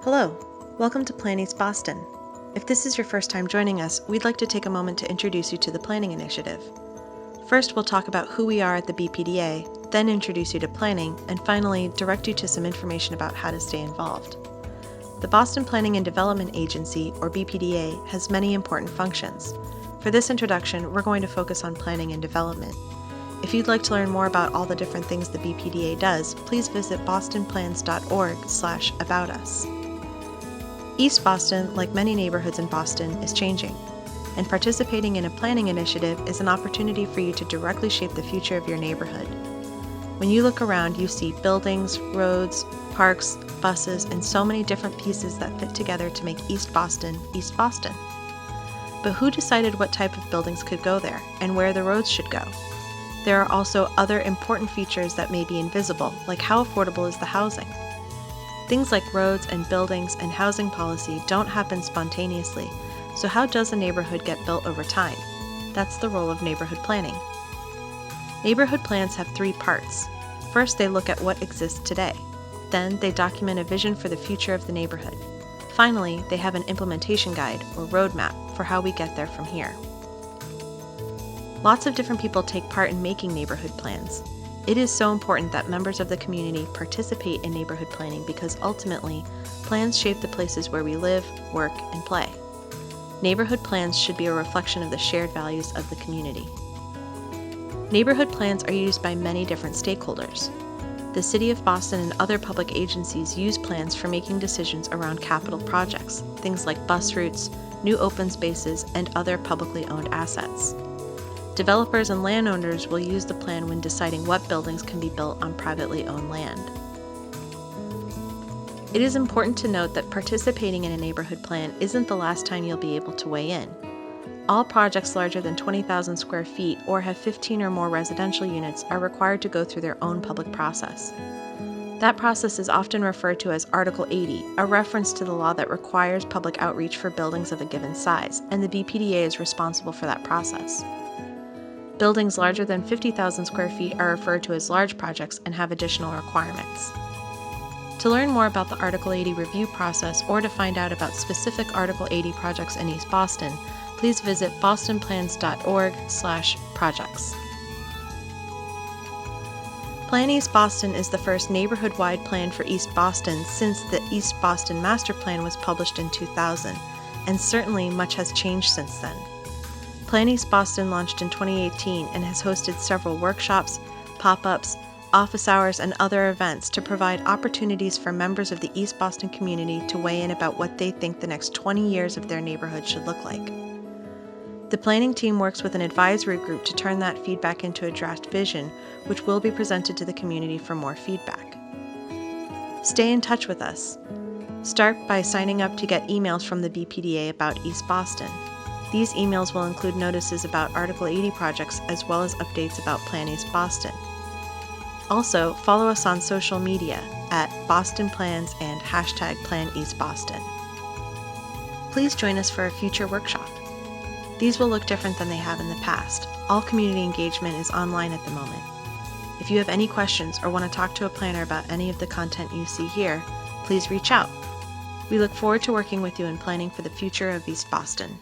Hello, welcome to Plan East Boston. If this is your first time joining us, we'd like to take a moment to introduce you to the planning initiative. First, we'll talk about who we are at the BPDA, then introduce you to planning, and finally, direct you to some information about how to stay involved. The Boston Planning and Development Agency, or BPDA, has many important functions. For this introduction, we're going to focus on planning and development. If you'd like to learn more about all the different things the BPDA does, please visit bostonplans.org/about us. East Boston, like many neighborhoods in Boston, is changing, and participating in a planning initiative is an opportunity for you to directly shape the future of your neighborhood. When you look around, you see buildings, roads, parks, buses, and so many different pieces that fit together to make East Boston, East Boston. But who decided what type of buildings could go there, and where the roads should go? There are also other important features that may be invisible, like how affordable is the housing? Things like roads and buildings and housing policy don't happen spontaneously, so how does a neighborhood get built over time? That's the role of neighborhood planning. Neighborhood plans have three parts. First, they look at what exists today. Then, they document a vision for the future of the neighborhood. Finally, they have an implementation guide, or roadmap, for how we get there from here. Lots of different people take part in making neighborhood plans. It is so important that members of the community participate in neighborhood planning because ultimately, plans shape the places where we live, work, and play. Neighborhood plans should be a reflection of the shared values of the community. Neighborhood plans are used by many different stakeholders. The City of Boston and other public agencies use plans for making decisions around capital projects, things like bus routes, new open spaces, and other publicly owned assets. Developers and landowners will use the plan when deciding what buildings can be built on privately owned land. It is important to note that participating in a neighborhood plan isn't the last time you'll be able to weigh in. All projects larger than 20,000 square feet or have 15 or more residential units are required to go through their own public process. That process is often referred to as Article 80, a reference to the law that requires public outreach for buildings of a given size, and the BPDA is responsible for that process. Buildings larger than 50,000 square feet are referred to as large projects and have additional requirements. To learn more about the Article 80 review process or to find out about specific Article 80 projects in East Boston, please visit bostonplans.org/projects. Plan East Boston is the first neighborhood-wide plan for East Boston since the East Boston Master Plan was published in 2000, and certainly much has changed since then. Plan East Boston launched in 2018 and has hosted several workshops, pop-ups, office hours, and other events to provide opportunities for members of the East Boston community to weigh in about what they think the next 20 years of their neighborhood should look like. The planning team works with an advisory group to turn that feedback into a draft vision, which will be presented to the community for more feedback. Stay in touch with us. Start by signing up to get emails from the BPDA about East Boston. These emails will include notices about Article 80 projects as well as updates about Plan East Boston. Also, follow us on social media at Boston Plans and #PlanEastBoston. Please join us for a future workshop. These will look different than they have in the past. All community engagement is online at the moment. If you have any questions or want to talk to a planner about any of the content you see here, please reach out. We look forward to working with you in planning for the future of East Boston.